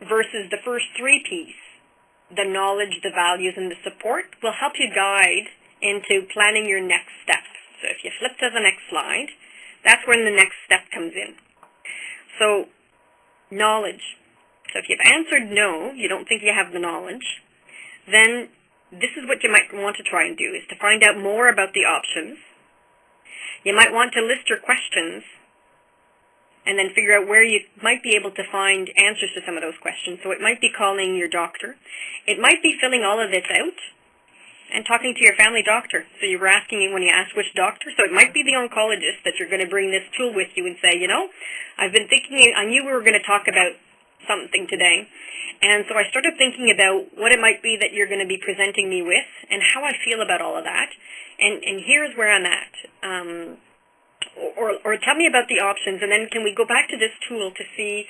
versus the first three P's, the knowledge, the values, and the support, will help you guide into planning your next step. So if you flip to the next slide, that's when the next step comes in. So knowledge. So if you've answered no, you don't think you have the knowledge, then this is what you might want to try and do, is to find out more about the options. You might want to list your questions and then figure out where you might be able to find answers to some of those questions. So it might be calling your doctor. It might be filling all of this out and talking to your family doctor. So you were asking when you asked which doctor. So it might be the oncologist that you're going to bring this tool with you and say, you know, I've been thinking, I knew we were going to talk about something today. And so I started thinking about what it might be that you're going to be presenting me with and how I feel about all of that. And here's where I'm at. Or tell me about the options, and then can we go back to this tool to see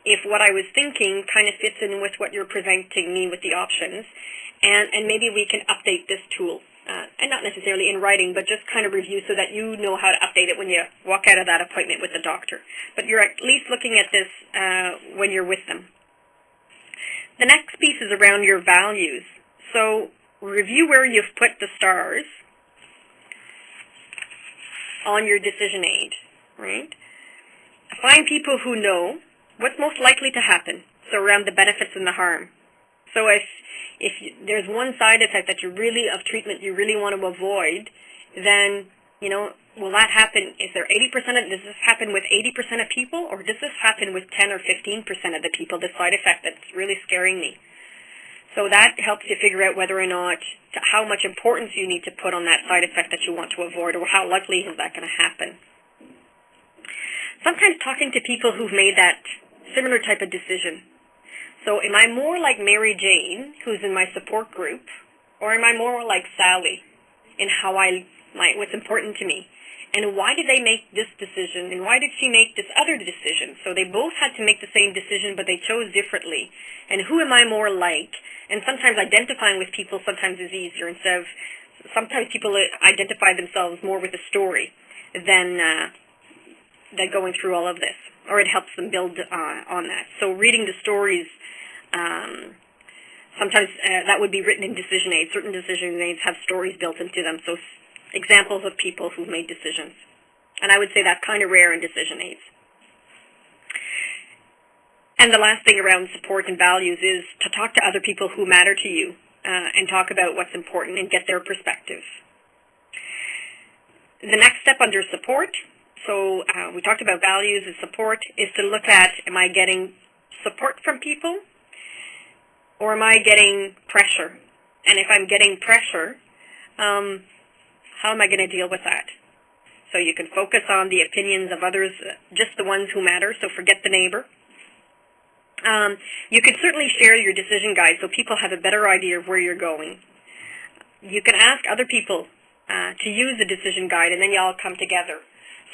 if what I was thinking kind of fits in with what you're presenting me with the options, and maybe we can update this tool, and not necessarily in writing, but just kind of review so that you know how to update it when you walk out of that appointment with the doctor. But you're at least looking at this when you're with them. The next piece is around your values. So review where you've put the stars on your decision aid, right? Find people who know what's most likely to happen, so around the benefits and the harm. So if there's one side effect that you really, of treatment you really want to avoid, then, you know, will that happen? Is there 80%, does this happen with 80% of people, or does this happen with 10 or 15% of the people, the side effect that's really scaring me? So that helps you figure out whether or not, how much importance you need to put on that side effect that you want to avoid, or how likely is that going to happen. Sometimes talking to people who've made that similar type of decision. So am I more like Mary Jane, who's in my support group, or am I more like Sally in how what's important to me? And why did they make this decision, and why did she make this other decision? So they both had to make the same decision, but they chose differently. And who am I more like? And sometimes identifying with people sometimes is easier. Instead of, sometimes people identify themselves more with a story than going through all of this, or it helps them build on that. So reading the stories, sometimes that would be written in decision aids. Certain decision aids have stories built into them. So examples of people who've made decisions. And I would say that's kind of rare in decision aids. And the last thing around support and values is to talk to other people who matter to you and talk about what's important and get their perspective. The next step under support, so we talked about values and support, is to look at, am I getting support from people, or am I getting pressure? And if I'm getting pressure, how am I going to deal with that? So you can focus on the opinions of others, just the ones who matter, so forget the neighbor. You can certainly share your decision guide so people have a better idea of where you're going. You can ask other people to use the decision guide, and then you all come together.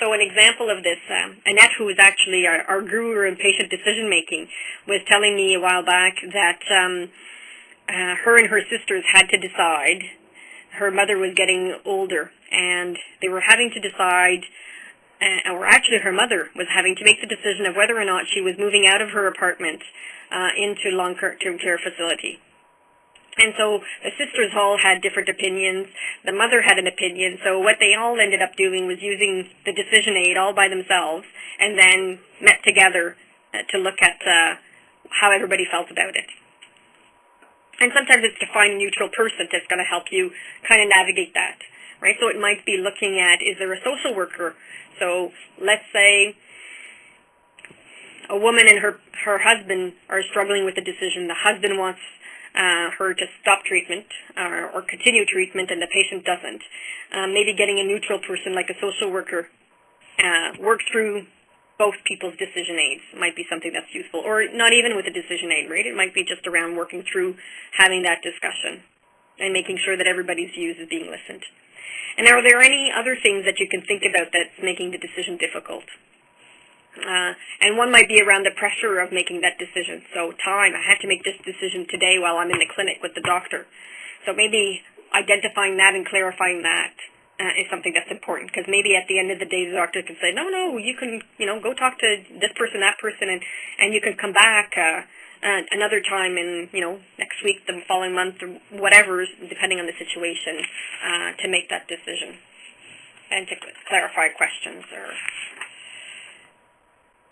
So an example of this, Annette, who is actually our guru in patient decision making, was telling me a while back that her and her sisters had to decide. Her mother was getting older, and they were having to decide, or actually her mother was having to make the decision of whether or not she was moving out of her apartment into long-term care facility. And so the sisters all had different opinions. The mother had an opinion. So what they all ended up doing was using the decision aid all by themselves, and then met together to look at how everybody felt about it. And sometimes it's to find a neutral person that's going to help you kind of navigate that, right? So it might be looking at, is there a social worker? So let's say a woman and her husband are struggling with a decision. The husband wants her to stop treatment or continue treatment, and the patient doesn't. Maybe getting a neutral person like a social worker work through both people's decision aids might be something that's useful, or not even with a decision aid, right? It might be just around working through having that discussion and making sure that everybody's views is being listened. And are there any other things that you can think about that's making the decision difficult? And one might be around the pressure of making that decision. So time, I had to make this decision today while I'm in the clinic with the doctor. So maybe identifying that and clarifying that is something that's important, because maybe at the end of the day the doctor can say, no, you can, go talk to this person, that person, and you can come back another time in, next week, the following month, or whatever, depending on the situation, to make that decision and to clarify questions.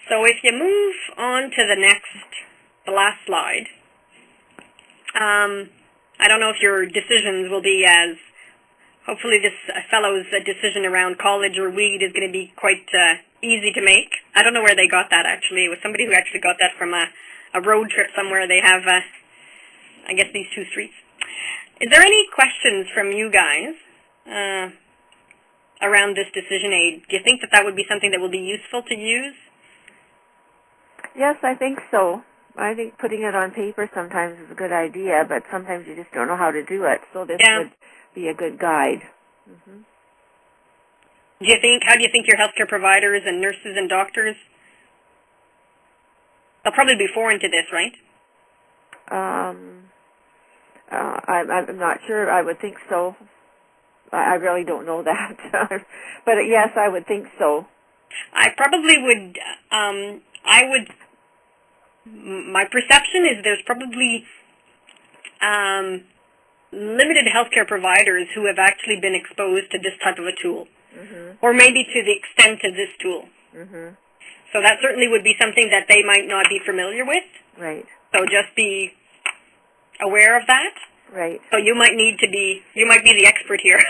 So if you move on to the last slide, I don't know if your decisions will be as, hopefully this fellow's decision around college or weed is going to be quite easy to make. I don't know where they got that, actually. It was somebody who actually got that from a road trip somewhere. They have, I guess, these two streets. Is there any questions from you guys around this decision aid? Do you think that would be something that will be useful to use? Yes, I think so. I think putting it on paper sometimes is a good idea, but sometimes you just don't know how to do it. So this would be a good guide. Mm-hmm. How do you think your healthcare providers and nurses and doctors, they'll probably be foreign to this, right? I'm not sure. I would think so. I really don't know that. But yes, I would think so. I probably would, my perception is there's probably limited healthcare providers who have actually been exposed to this type of a tool, or maybe to the extent of this tool. So that certainly would be something that they might not be familiar with. Right. So just be aware of that. Right. So you might be the expert here.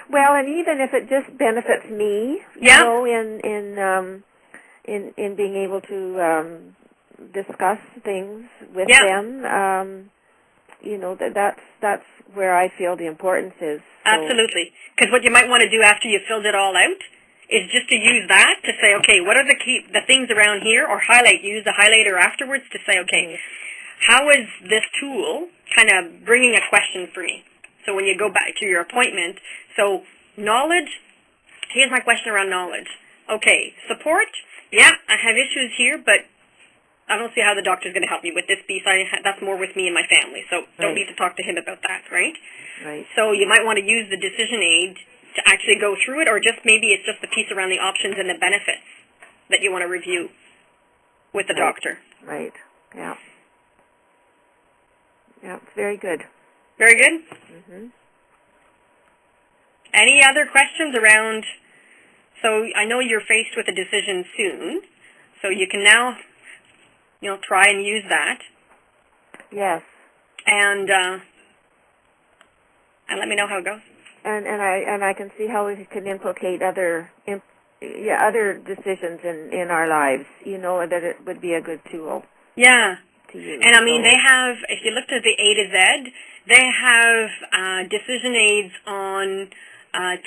Well, and even if it just benefits me, in being able to discuss things with them, that's where I feel the importance is. So. Absolutely. Because what you might want to do after you've filled it all out is just to use that to say, okay, what are the things around here, or use the highlighter afterwards to say, okay, how is this tool kind of bringing a question for me? So when you go back to your appointment, so knowledge, here's my question around knowledge. Okay, support, I have issues here, but I don't see how the doctor's going to help me with this piece. That's more with me and my family, so don't need to talk to him about that, right? Right. So you might want to use the decision aid to actually go through it, or just maybe it's just the piece around the options and the benefits that you want to review with the doctor. Right, yeah. Yeah, it's very good. Very good? Any other questions around, so I know you're faced with a decision soon, so you can now, try and use that. Yes. And let me know how it goes. And I can see how we can implicate other decisions in our lives. That it would be a good tool. Yeah. To use. And I mean, they have. If you looked at the A to Z, they have decision aids on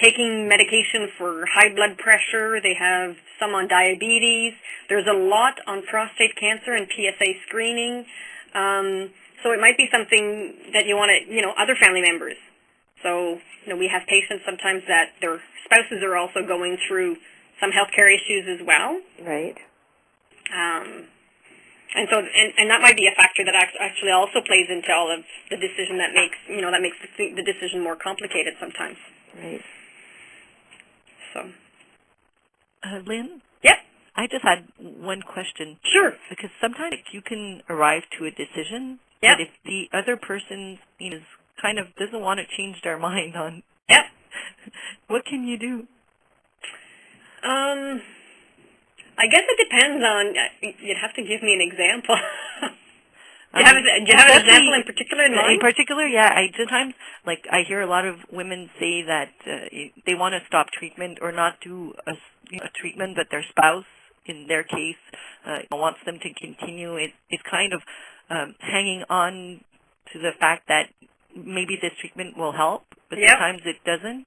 taking medication for high blood pressure. They have some on diabetes. There's a lot on prostate cancer and PSA screening. So it might be something that you want to, other family members. So, we have patients sometimes that their spouses are also going through some healthcare issues as well. Right. And so, and that might be a factor that actually also plays into all of the decision that makes, the decision more complicated sometimes. Right. So. Lynn? Yep. I just had one question. Sure. Because sometimes you can arrive to a decision, yep. but if the other person is kind of doesn't want to change their mind on, yep. What can you do? I guess it depends on, you'd have to give me an example. Do you have an example in particular in mind? In particular, yeah. Sometimes, I hear a lot of women say that they want to stop treatment or not do a treatment, but their spouse, in their case, wants them to continue. It's kind of hanging on to the fact that maybe this treatment will help, but sometimes it doesn't.